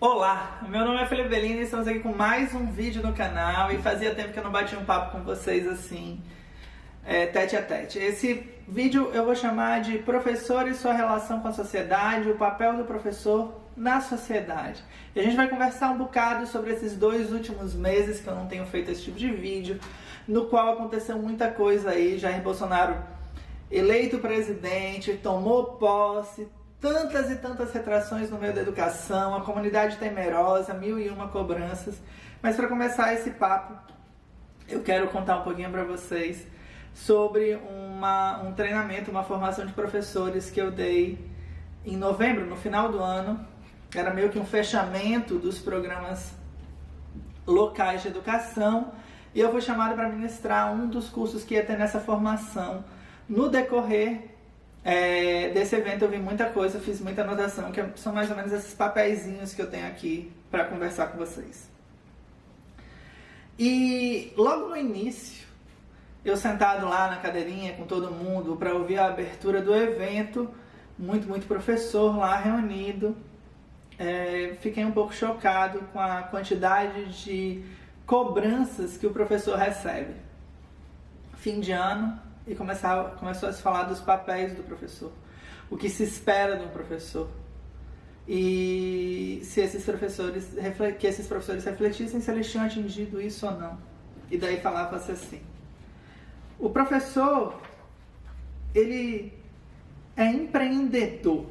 Olá, meu nome é Felipe Bellini e estamos aqui com mais um vídeo no canal e fazia tempo que eu não batia um papo com vocês assim, tete a tete. Esse vídeo eu vou chamar de Professor e sua relação com a sociedade, o papel do professor na sociedade. E a gente vai conversar um bocado sobre esses 2 últimos meses que eu não tenho feito esse tipo de vídeo, no qual aconteceu muita coisa aí. Jair Bolsonaro eleito presidente, tomou posse, tantas e tantas retrações no meio da educação, a comunidade temerosa, 1001 cobranças. Mas para começar esse papo, eu quero contar um pouquinho para vocês sobre um treinamento, uma formação de professores que eu dei em novembro, no final do ano. Era meio que um fechamento dos programas locais de educação e eu fui chamado para ministrar um dos cursos que ia ter nessa formação. No decorrer desse evento eu vi muita coisa, fiz muita anotação, que são mais ou menos esses papeizinhos que eu tenho aqui para conversar com vocês. E logo no início, eu sentado lá na cadeirinha com todo mundo para ouvir a abertura do evento, muito professor lá reunido, fiquei um pouco chocado com a quantidade de cobranças que o professor recebe. Fim de ano, e começou a se falar dos papéis do professor, o que se espera de um professor, e se esses professores refletissem se eles tinham atingido isso ou não. E daí falava-se assim: o professor, ele é empreendedor,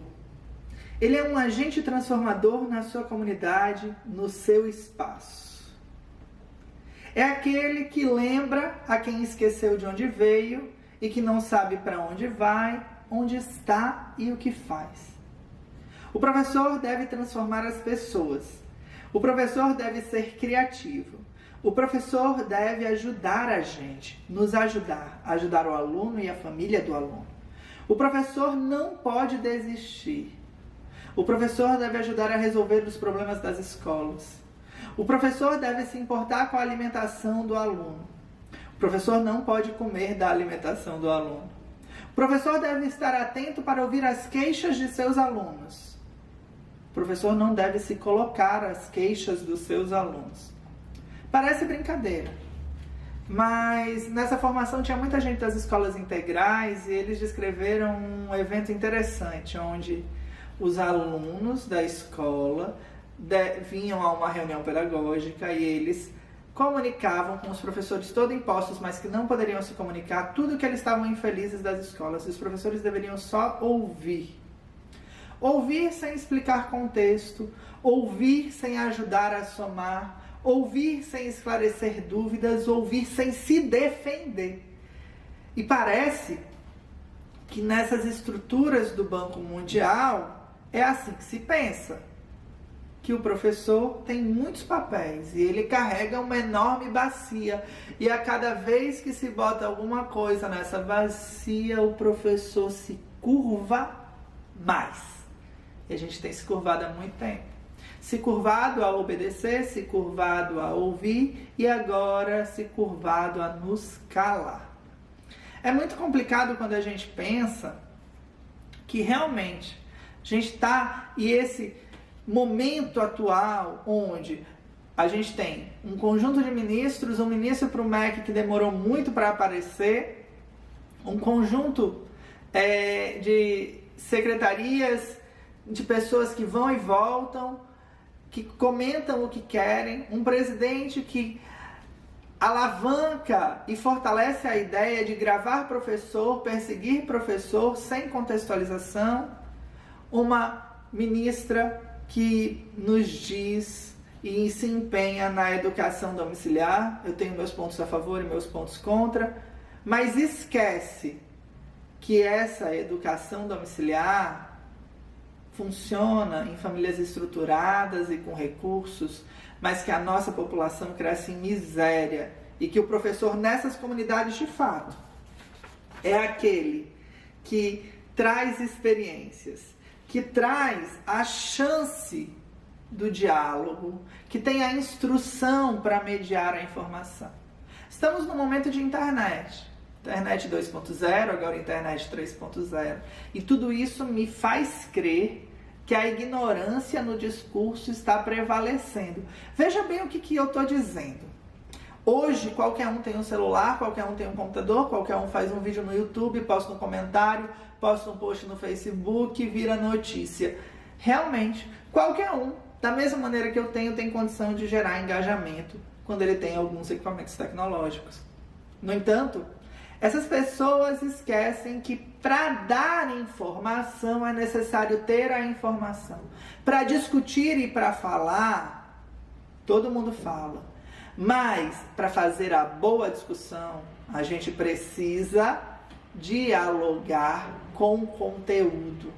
ele é um agente transformador na sua comunidade, no seu espaço. É aquele que lembra a quem esqueceu de onde veio e que não sabe para onde vai, onde está e o que faz. O professor deve transformar as pessoas. O professor deve ser criativo. O professor deve ajudar a gente, nos ajudar o aluno e a família do aluno. O professor não pode desistir. O professor deve ajudar a resolver os problemas das escolas. O professor deve se importar com a alimentação do aluno. O professor não pode comer da alimentação do aluno. O professor deve estar atento para ouvir as queixas de seus alunos. O professor não deve se colocar às queixas dos seus alunos. Parece brincadeira, mas nessa formação tinha muita gente das escolas integrais e eles descreveram um evento interessante, onde os alunos da escola vinham a uma reunião pedagógica e eles comunicavam com os professores todos impostos, mas que não poderiam se comunicar, tudo que eles estavam infelizes das escolas. E os professores deveriam só ouvir. Ouvir sem explicar contexto, ouvir sem ajudar a somar, ouvir sem esclarecer dúvidas, ouvir sem se defender. E parece que nessas estruturas do Banco Mundial é assim que se pensa. Que o professor tem muitos papéis e ele carrega uma enorme bacia e a cada vez que se bota alguma coisa nessa bacia, o professor se curva mais. E a gente tem se curvado há muito tempo. Se curvado a obedecer, se curvado a ouvir e agora se curvado a nos calar. É muito complicado quando a gente pensa que realmente a gente está, e esse momento atual, onde a gente tem um conjunto de ministros, um ministro para o MEC que demorou muito para aparecer, um conjunto de secretarias, de pessoas que vão e voltam, que comentam o que querem, um presidente que alavanca e fortalece a ideia de gravar professor, perseguir professor sem contextualização, uma ministra que nos diz e se empenha na educação domiciliar. Eu tenho meus pontos a favor e meus pontos contra, mas esquece que essa educação domiciliar funciona em famílias estruturadas e com recursos, mas que a nossa população cresce em miséria e que o professor nessas comunidades, de fato, é aquele que traz experiências, que traz a chance do diálogo, que tem a instrução para mediar a informação. Estamos num momento de internet. Internet 2.0, agora internet 3.0. E tudo isso me faz crer que a ignorância no discurso está prevalecendo. Veja bem o que eu estou dizendo. Hoje, qualquer um tem um celular, qualquer um tem um computador, qualquer um faz um vídeo no YouTube, posta um comentário, posta um post no Facebook, vira notícia. Realmente, qualquer um, da mesma maneira que eu tenho, tem condição de gerar engajamento quando ele tem alguns equipamentos tecnológicos. No entanto, essas pessoas esquecem que para dar informação é necessário ter a informação. Para discutir e para falar, todo mundo fala. Mas para fazer a boa discussão, a gente precisa dialogar com o conteúdo.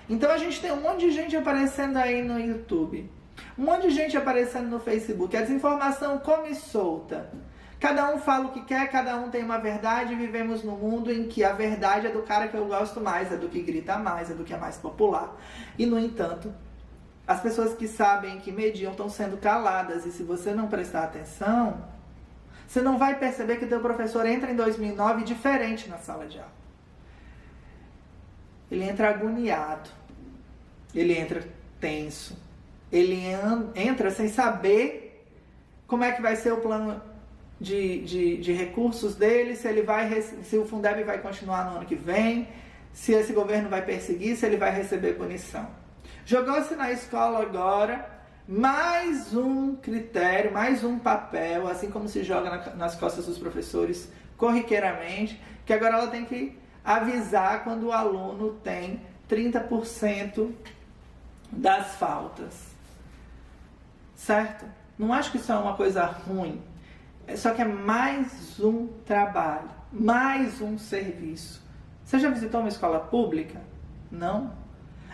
Então a gente tem um monte de gente aparecendo aí no YouTube, um monte de gente aparecendo no Facebook, a desinformação come solta. Cada um fala o que quer, cada um tem uma verdade, e vivemos num mundo em que a verdade é do cara que eu gosto mais, é do que grita mais, é do que é mais popular. E no entanto, as pessoas que sabem, que mediam, estão sendo caladas, e se você não prestar atenção, você não vai perceber que teu professor entra em 2009 diferente na sala de aula. Ele entra agoniado, ele entra tenso, ele entra sem saber como é que vai ser o plano de recursos dele, se o Fundeb vai continuar no ano que vem, se esse governo vai perseguir, se ele vai receber punição. Jogou-se na escola agora mais um critério, mais um papel, assim como se joga nas costas dos professores corriqueiramente, que agora ela tem que avisar quando o aluno tem 30% das faltas. Certo? Não acho que isso é uma coisa ruim. Só que é mais um trabalho, mais um serviço. Você já visitou uma escola pública? Não?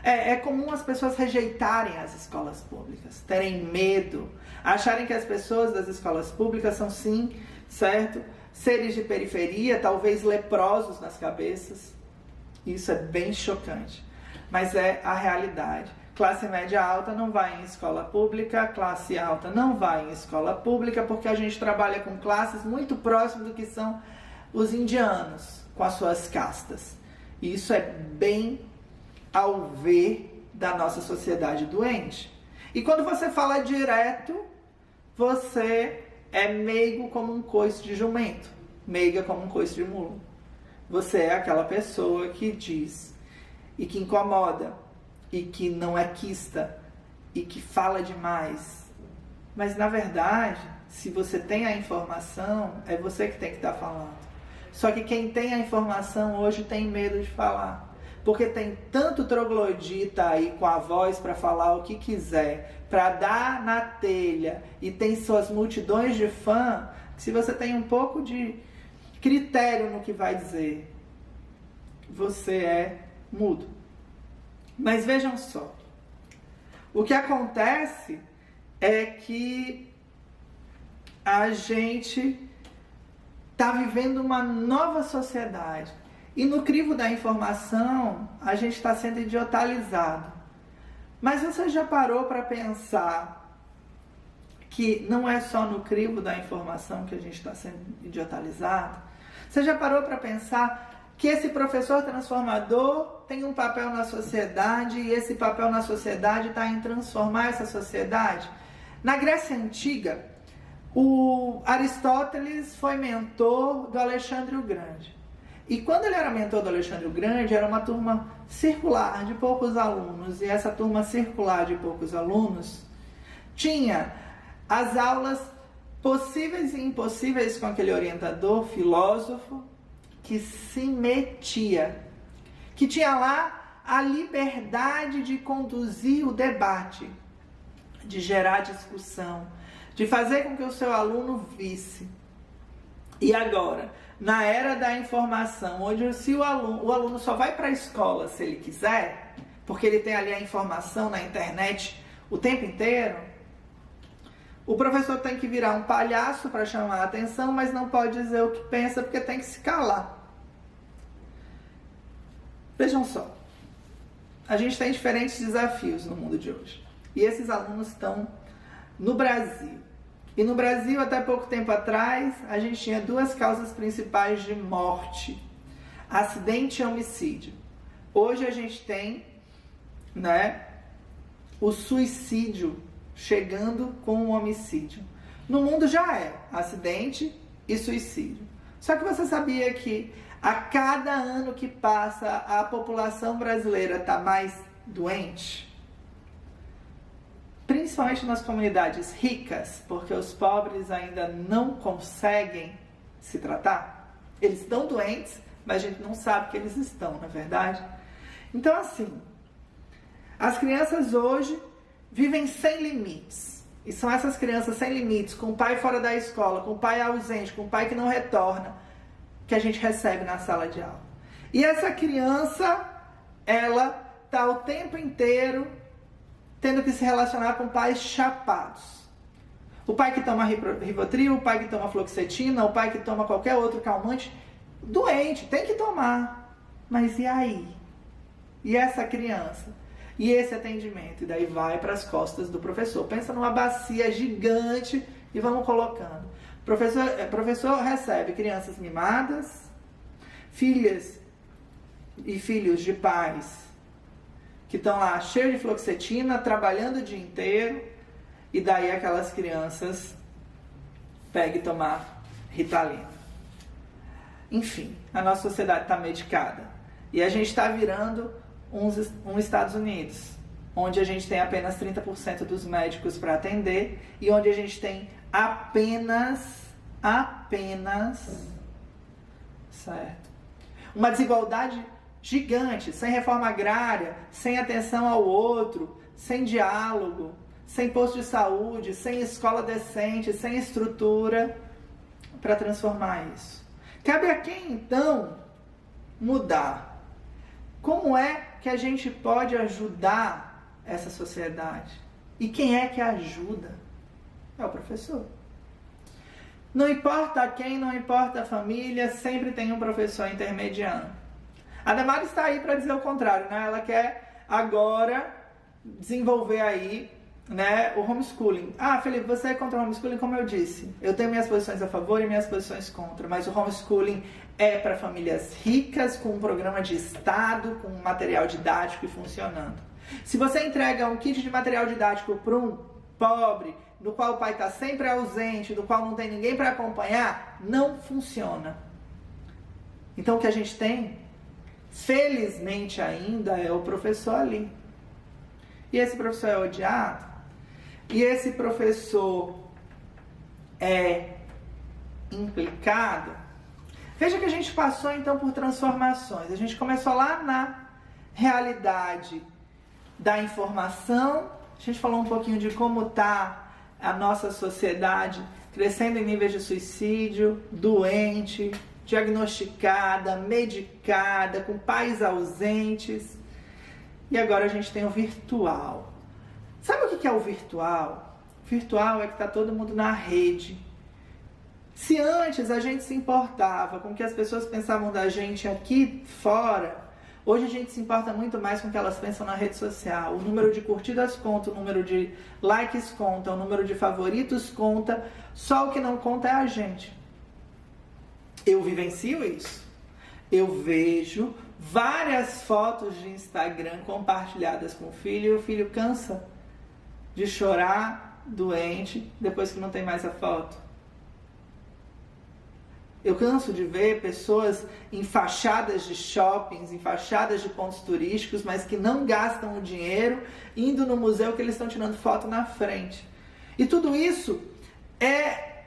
É comum as pessoas rejeitarem as escolas públicas, terem medo, acharem que as pessoas das escolas públicas são sim, certo? Seres de periferia, talvez leprosos nas cabeças. Isso é bem chocante, mas é a realidade. Classe média alta não vai em escola pública, classe alta não vai em escola pública, porque a gente trabalha com classes muito próximas do que são os indianos, com as suas castas. E isso é bem ao ver da nossa sociedade doente. E quando você fala direto, você é meigo como um coice de jumento, meiga como um coice de mulo. Você é aquela pessoa que diz e que incomoda, e que não é quista, e que fala demais. Mas, na verdade, se você tem a informação, é você que tem que estar falando. Só que quem tem a informação hoje tem medo de falar. Porque tem tanto troglodita aí com a voz para falar o que quiser, para dar na telha, e tem suas multidões de fã, que se você tem um pouco de critério no que vai dizer, você é mudo. Mas vejam só, o que acontece é que a gente está vivendo uma nova sociedade. E no crivo da informação, a gente está sendo idiotalizado. Mas você já parou para pensar que não é só no crivo da informação que a gente está sendo idiotalizado? Você já parou para pensar que esse professor transformador tem um papel na sociedade, e esse papel na sociedade está em transformar essa sociedade? Na Grécia Antiga, o Aristóteles foi mentor do Alexandre o Grande. E quando ele era mentor do Alexandre o Grande, era uma turma circular de poucos alunos, e essa turma circular de poucos alunos tinha as aulas possíveis e impossíveis com aquele orientador, filósofo, que se metia, que tinha lá a liberdade de conduzir o debate, de gerar discussão, de fazer com que o seu aluno visse. E agora, na era da informação, onde se o aluno só vai para a escola se ele quiser, porque ele tem ali a informação na internet o tempo inteiro, o professor tem que virar um palhaço para chamar a atenção, mas não pode dizer o que pensa, porque tem que se calar. Vejam só, a gente tem diferentes desafios no mundo de hoje. E esses alunos estão no Brasil. E no Brasil, até pouco tempo atrás, a gente tinha duas causas principais de morte: acidente e homicídio. Hoje a gente tem, o suicídio chegando com o homicídio. No mundo já é acidente e suicídio. Só que você sabia que a cada ano que passa a população brasileira está mais doente? Principalmente nas comunidades ricas, porque os pobres ainda não conseguem se tratar. Eles estão doentes, mas a gente não sabe que eles estão, não é verdade? Então, assim, as crianças hoje vivem sem limites. E são essas crianças sem limites, com o pai fora da escola, com o pai ausente, com o pai que não retorna, que a gente recebe na sala de aula. E essa criança, ela está o tempo inteiro tendo que se relacionar com pais chapados. O pai que toma Rivotril, o pai que toma fluoxetina, o pai que toma qualquer outro calmante, doente, tem que tomar. Mas e aí? E essa criança? E esse atendimento? E daí vai para as costas do professor. Pensa numa bacia gigante e vamos colocando. Professor recebe crianças mimadas, filhas e filhos de pais que estão lá cheios de fluoxetina, trabalhando o dia inteiro, e daí aquelas crianças pegam e tomar Ritalina. Enfim, a nossa sociedade está medicada. E a gente está virando um Estados Unidos, onde a gente tem apenas 30% dos médicos para atender, e onde a gente tem apenas, certo, uma desigualdade gigante, sem reforma agrária, sem atenção ao outro, sem diálogo, sem posto de saúde, sem escola decente, sem estrutura para transformar isso. Cabe a quem, então, mudar? Como é que a gente pode ajudar essa sociedade? E quem é que ajuda? É o professor. Não importa quem, não importa a família, sempre tem um professor intermediando. A Damares está aí para dizer o contrário, né? Ela quer agora desenvolver aí, né, o homeschooling. Ah, Felipe, você é contra o homeschooling? Como eu disse, eu tenho minhas posições a favor e minhas posições contra, mas o homeschooling é para famílias ricas, com um programa de Estado, com um material didático e funcionando. Se você entrega um kit de material didático para um pobre, do qual o pai está sempre ausente, do qual não tem ninguém para acompanhar, não funciona. Então o que a gente tem, felizmente ainda, é o professor ali. E esse professor é odiado, e esse professor é implicado. Veja que a gente passou então por transformações. A gente começou lá na realidade da informação, a gente falou um pouquinho de como está a nossa sociedade crescendo em níveis de suicídio, doente, diagnosticada, medicada, com pais ausentes. E agora a gente tem o virtual. Sabe o que é o virtual? O virtual é que está todo mundo na rede. Se antes a gente se importava com o que as pessoas pensavam da gente aqui fora, hoje a gente se importa muito mais com o que elas pensam na rede social. O número de curtidas conta, o número de likes conta, o número de favoritos conta. Só o que não conta é a gente. Eu vivencio isso. Eu vejo várias fotos de Instagram compartilhadas com o filho, e o filho cansa de chorar doente depois que não tem mais a foto. Eu canso de ver pessoas em fachadas de shoppings, em fachadas de pontos turísticos, mas que não gastam o dinheiro indo no museu que eles estão tirando foto na frente. E tudo isso é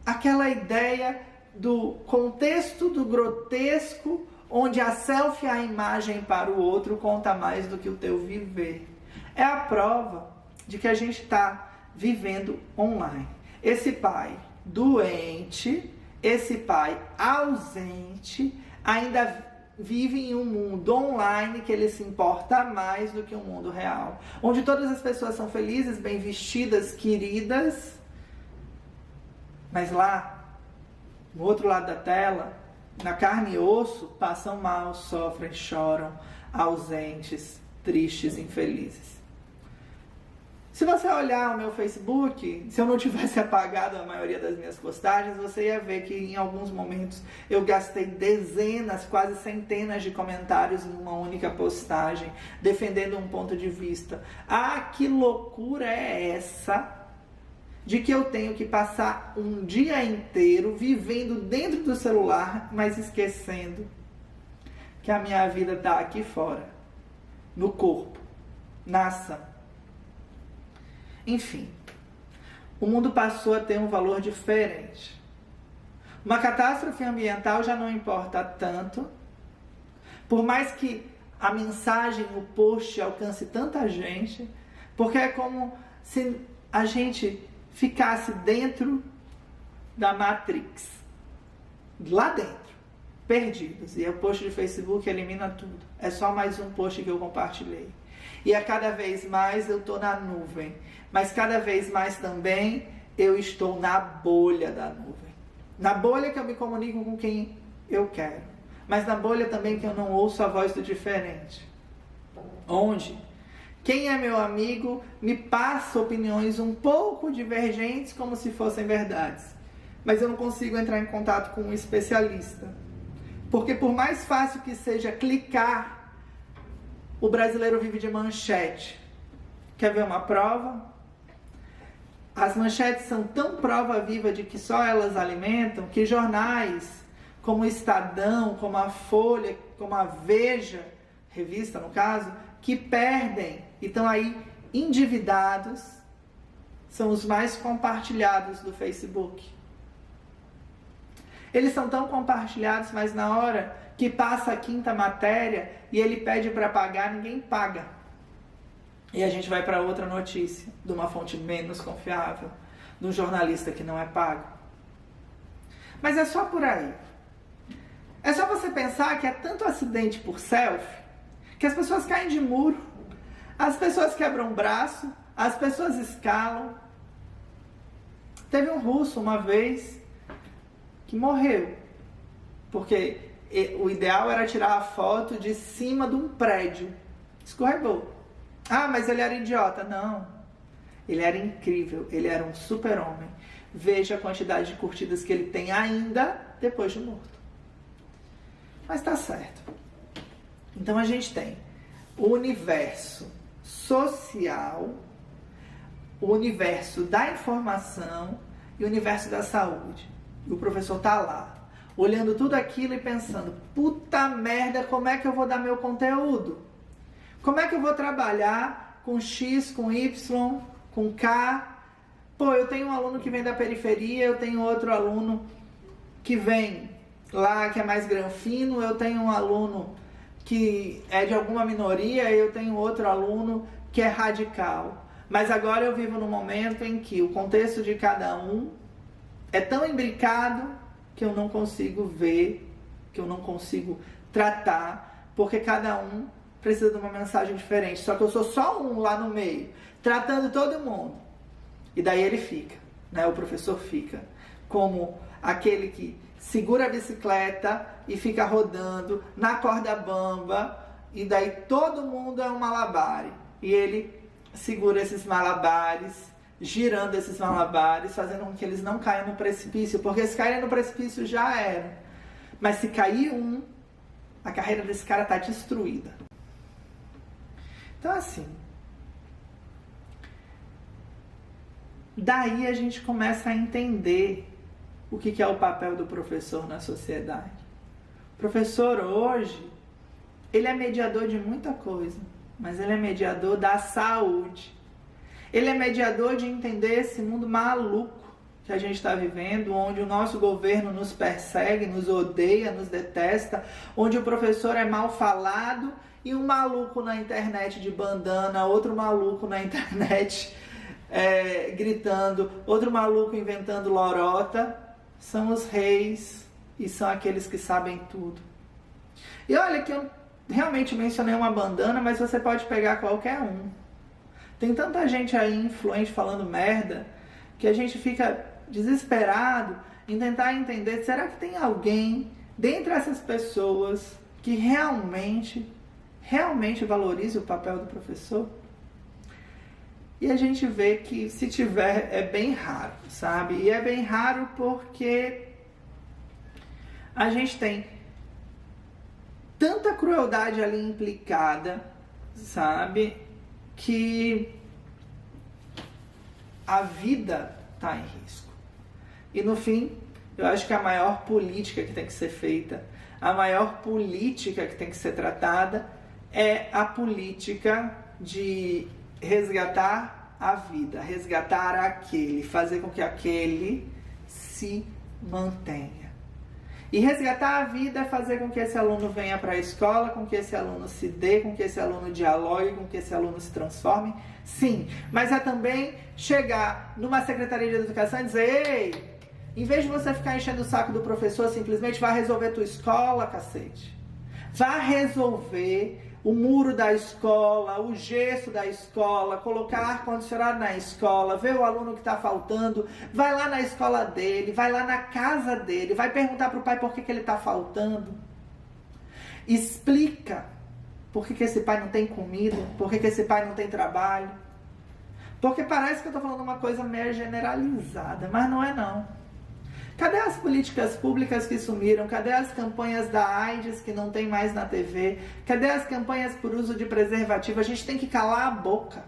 aquela ideia do contexto do grotesco, onde a selfie, a imagem para o outro, conta mais do que o teu viver. É a prova de que a gente está vivendo online. Esse pai doente, esse pai ausente, ainda vive em um mundo online que ele se importa mais do que um mundo real. Onde todas as pessoas são felizes, bem vestidas, queridas, mas lá, no outro lado da tela, na carne e osso, passam mal, sofrem, choram, ausentes, tristes, infelizes. Se você olhar o meu Facebook, se eu não tivesse apagado a maioria das minhas postagens, você ia ver que em alguns momentos eu gastei dezenas, quase centenas de comentários em uma única postagem, defendendo um ponto de vista. Ah, que loucura é essa de que eu tenho que passar um dia inteiro vivendo dentro do celular, mas esquecendo que a minha vida está aqui fora, no corpo, na ação. Enfim, o mundo passou a ter um valor diferente. Uma catástrofe ambiental já não importa tanto, por mais que a mensagem, o post alcance tanta gente, porque é como se a gente ficasse dentro da Matrix, lá dentro, perdidos. E o post de Facebook elimina tudo. É só mais um post que eu compartilhei. E a cada vez mais eu estou na nuvem. Mas cada vez mais também eu estou na bolha da nuvem. Na bolha que eu me comunico com quem eu quero. Mas na bolha também que eu não ouço a voz do diferente. Onde quem é meu amigo me passa opiniões um pouco divergentes como se fossem verdades. Mas eu não consigo entrar em contato com um especialista. Porque por mais fácil que seja clicar, o brasileiro vive de manchete. Quer ver uma prova? As manchetes são tão prova viva de que só elas alimentam, que jornais como o Estadão, como a Folha, como a Veja, revista no caso, que perdem e estão aí endividados, são os mais compartilhados do Facebook. Eles são tão compartilhados, mas na hora que passa a quinta matéria e ele pede para pagar, ninguém paga. E a gente vai para outra notícia, de uma fonte menos confiável, de um jornalista que não é pago. Mas é só por aí. É só você pensar que é tanto acidente por selfie, que as pessoas caem de muro, as pessoas quebram o braço, as pessoas escalam. Teve um russo uma vez que morreu, porque o ideal era tirar a foto de cima de um prédio. Escorregou. Ah, mas ele era idiota. Não. Ele era incrível. Ele era um super-homem. Veja a quantidade de curtidas que ele tem ainda depois de morto. Mas tá certo. Então a gente tem o universo social, o universo da informação e o universo da saúde. E o professor tá lá, olhando tudo aquilo e pensando, puta merda, como é que eu vou dar meu conteúdo? Como é que eu vou trabalhar com X, com Y, com K? Pô, eu tenho um aluno que vem da periferia, eu tenho outro aluno que vem lá, que é mais granfino, eu tenho um aluno que é de alguma minoria, eu tenho outro aluno que é radical. Mas agora eu vivo num momento em que o contexto de cada um é tão imbricado que eu não consigo ver, que eu não consigo tratar, porque cada um precisa de uma mensagem diferente. Só que eu sou só um lá no meio, tratando todo mundo. E daí ele fica, né? O professor fica como aquele que segura a bicicleta e fica rodando na corda bamba, e daí todo mundo é um malabare. E ele segura esses malabares, girando esses malabares, fazendo com que eles não caiam no precipício, porque se caírem no precipício já era. Mas se cair um, a carreira desse cara está destruída. Então assim, daí a gente começa a entender o que é o papel do professor na sociedade. O professor hoje, ele é mediador de muita coisa, mas ele é mediador da saúde. Ele é mediador de entender esse mundo maluco que a gente está vivendo, onde o nosso governo nos persegue, nos odeia, nos detesta, onde o professor é mal falado e um maluco na internet de bandana, outro maluco na internet gritando, outro maluco inventando lorota, são os reis e são aqueles que sabem tudo. E olha que eu realmente mencionei uma bandana, mas você pode pegar qualquer um. Tem tanta gente aí influente falando merda que a gente fica desesperado em tentar entender, será que tem alguém dentre essas pessoas que realmente valorize o papel do professor? E a gente vê que se tiver é bem raro, sabe? E é bem raro porque a gente tem tanta crueldade ali implicada, sabe? Que a vida está em risco. E no fim, eu acho que a maior política que tem que ser feita, a maior política que tem que ser tratada é a política de resgatar a vida, resgatar aquele, fazer com que aquele se mantenha. E resgatar a vida é fazer com que esse aluno venha para a escola, com que esse aluno se dê, com que esse aluno dialogue, com que esse aluno se transforme. Sim, mas é também chegar numa secretaria de educação e dizer: ei, em vez de você ficar enchendo o saco do professor, simplesmente vá resolver a tua escola, cacete. Vá resolver o muro da escola, o gesso da escola, colocar ar-condicionado na escola, ver o aluno que está faltando, vai lá na escola dele, vai lá na casa dele, vai perguntar para o pai por que ele está faltando. Explica por que esse pai não tem comida, por que esse pai não tem trabalho. Porque parece que eu estou falando uma coisa meio generalizada, mas não é não. Cadê as políticas públicas que sumiram? Cadê as campanhas da AIDS que não tem mais na TV? Cadê as campanhas por uso de preservativo? A gente tem que calar a boca.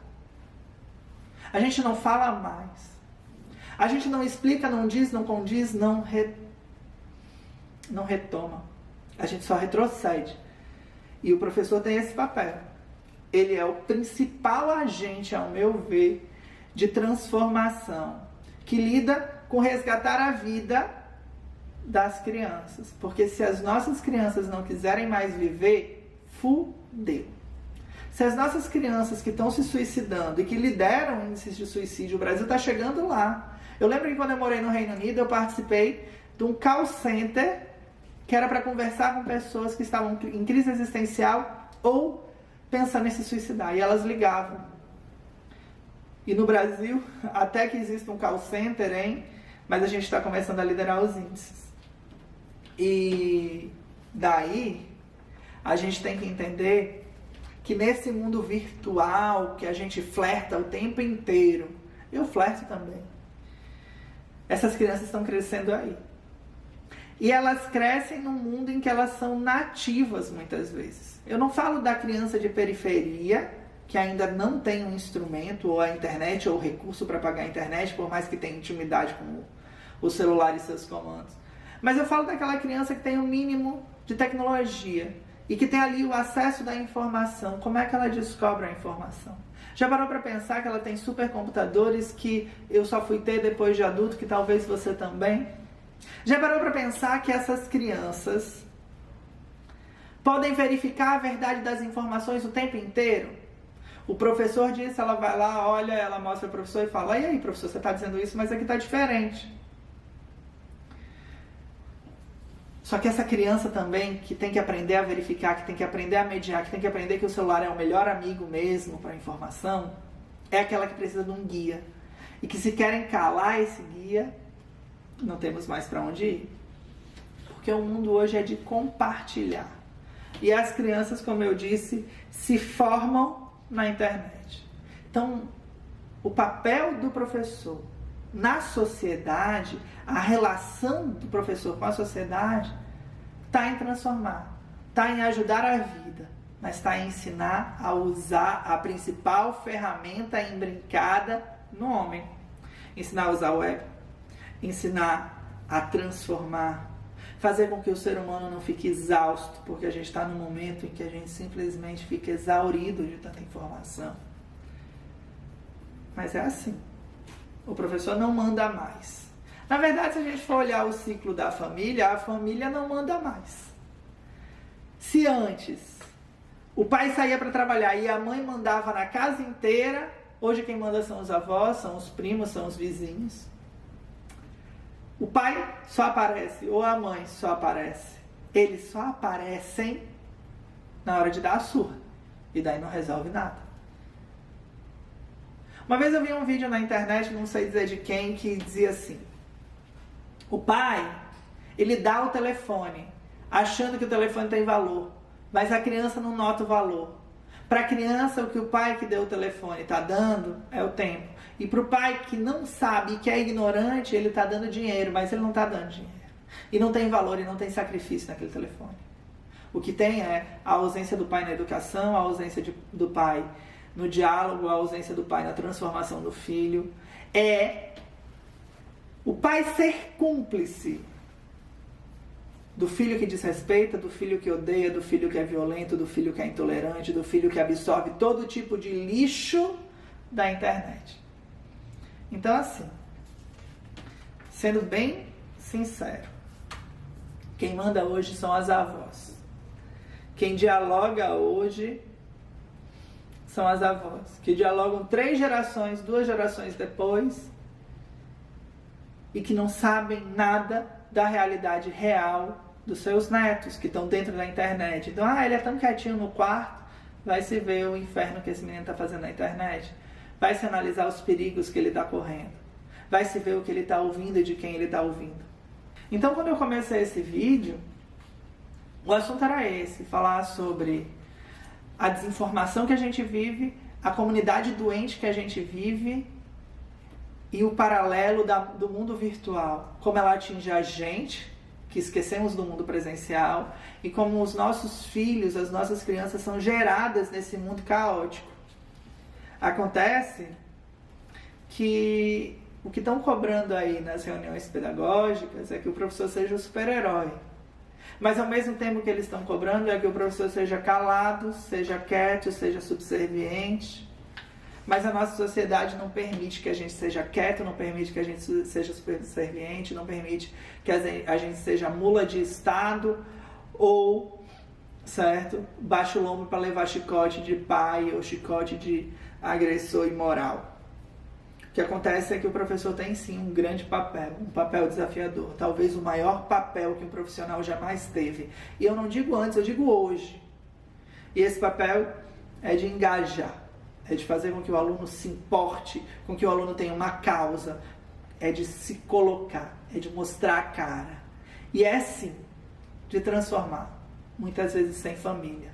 A gente não fala mais. A gente não explica, não diz, não condiz, não retoma. A gente só retrocede. E o professor tem esse papel. Ele é o principal agente, ao meu ver, de transformação, que lida com resgatar a vida das crianças. Porque se as nossas crianças não quiserem mais viver, fudeu. Se as nossas crianças que estão se suicidando e que lideram índices de suicídio, o Brasil está chegando lá. Eu lembro que quando eu morei no Reino Unido, eu participei de um call center que era para conversar com pessoas que estavam em crise existencial ou pensando em se suicidar. E elas ligavam. E no Brasil, até que existe um call center, hein? Mas a gente está começando a liderar os índices. E daí, a gente tem que entender que nesse mundo virtual, que a gente flerta o tempo inteiro, eu flerto também, essas crianças estão crescendo aí. E elas crescem num mundo em que elas são nativas, muitas vezes. Eu não falo da criança de periferia, que ainda não tem um instrumento, ou a internet, ou o recurso para pagar a internet, por mais que tenha intimidade com o celular e seus comandos. Mas eu falo daquela criança que tem o mínimo de tecnologia e que tem ali o acesso da informação. Como é que ela descobre a informação? Já parou para pensar que ela tem supercomputadores que eu só fui ter depois de adulto, que talvez você também? Já parou para pensar que essas crianças podem verificar a verdade das informações o tempo inteiro? O professor disse, ela vai lá, olha, ela mostra o professor e fala: e aí, professor, você está dizendo isso, mas aqui está diferente. Só que essa criança também, que tem que aprender a verificar, que tem que aprender a mediar, que tem que aprender que o celular é o melhor amigo mesmo para a informação, é aquela que precisa de um guia. E que se querem calar esse guia, não temos mais para onde ir. Porque o mundo hoje é de compartilhar. E as crianças, como eu disse, se formam na internet. Então, o papel do professor na sociedade, a relação do professor com a sociedade, está em transformar, está em ajudar a vida, mas está em ensinar a usar a principal ferramenta imbrincada no homem. Ensinar a usar o web, ensinar a transformar, fazer com que o ser humano não fique exausto, porque a gente está num momento em que a gente simplesmente fica exaurido de tanta informação. Mas é assim. O professor não manda mais. Na verdade, se a gente for olhar o ciclo da família, a família não manda mais. Se antes o pai saía para trabalhar e a mãe mandava na casa inteira, hoje quem manda são os avós, são os primos, são os vizinhos. O pai só aparece, ou a mãe só aparece. Eles só aparecem na hora de dar a surra. E daí não resolve nada. Uma vez eu vi um vídeo na internet, não sei dizer de quem, que dizia assim: o pai, ele dá o telefone, achando que o telefone tem valor, mas a criança não nota o valor. Para a criança, o que o pai que deu o telefone está dando é o tempo. E para o pai que não sabe e que é ignorante, ele está dando dinheiro, mas ele não está dando dinheiro. E não tem valor e não tem sacrifício naquele telefone. O que tem é a ausência do pai na educação, a ausência do pai no diálogo, a ausência do pai na transformação do filho. É o pai ser cúmplice do filho que desrespeita, do filho que odeia, do filho que é violento, do filho que é intolerante, do filho que absorve todo tipo de lixo da internet. Então, assim, sendo bem sincero, quem manda hoje são as avós. Quem dialoga hoje são as avós, que dialogam 3 gerações, 2 gerações depois, e que não sabem nada da realidade real dos seus netos, que estão dentro da internet. Então, ele é tão quietinho no quarto, vai se ver o inferno que esse menino está fazendo na internet, vai se analisar os perigos que ele está correndo, vai se ver o que ele está ouvindo e de quem ele está ouvindo. Então, quando eu comecei esse vídeo, o assunto era esse, falar sobre a desinformação que a gente vive, a comunidade doente que a gente vive e o paralelo do mundo virtual, como ela atinge a gente, que esquecemos do mundo presencial, e como os nossos filhos, as nossas crianças são geradas nesse mundo caótico. Acontece que o que estão cobrando aí nas reuniões pedagógicas é que o professor seja o super-herói. Mas ao mesmo tempo que eles estão cobrando é que o professor seja calado, seja quieto, seja subserviente. Mas a nossa sociedade não permite que a gente seja quieto, não permite que a gente seja subserviente, não permite que a gente seja mula de Estado ou, certo, baixa o lombo para levar chicote de pai ou chicote de agressor imoral. O que acontece é que o professor tem sim um grande papel, um papel desafiador, talvez o maior papel que um profissional jamais teve. E eu não digo antes, eu digo hoje. E esse papel é de engajar, é de fazer com que o aluno se importe, com que o aluno tenha uma causa, é de se colocar, é de mostrar a cara. E é sim de transformar, muitas vezes sem família,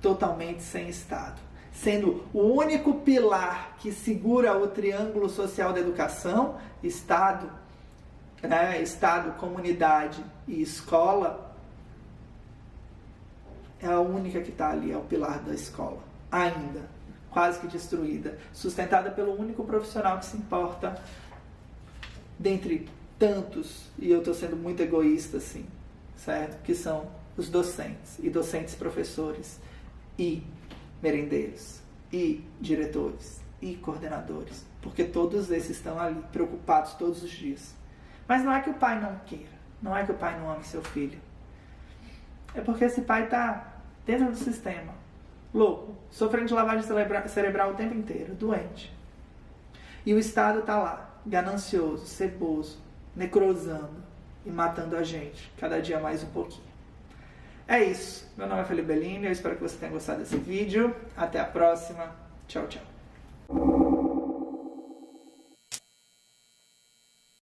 totalmente sem Estado, sendo o único pilar que segura o triângulo social da educação, Estado, Estado, comunidade e escola, é a única que está ali, é o pilar da escola, ainda, quase que destruída, sustentada pelo único profissional que se importa, dentre tantos, e eu estou sendo muito egoísta, assim, certo? Que são os docentes, e docentes professores, e merendeiros, e diretores, e coordenadores, porque todos esses estão ali, preocupados todos os dias. Mas não é que o pai não queira, não é que o pai não ame seu filho, é porque esse pai está dentro do sistema, louco, sofrendo de lavagem cerebral o tempo inteiro, doente. E o Estado está lá, ganancioso, ceboso, necrosando e matando a gente, cada dia mais um pouquinho. É isso. Meu nome é Felipe Bellini, eu espero que você tenha gostado desse vídeo. Até a próxima. Tchau, tchau.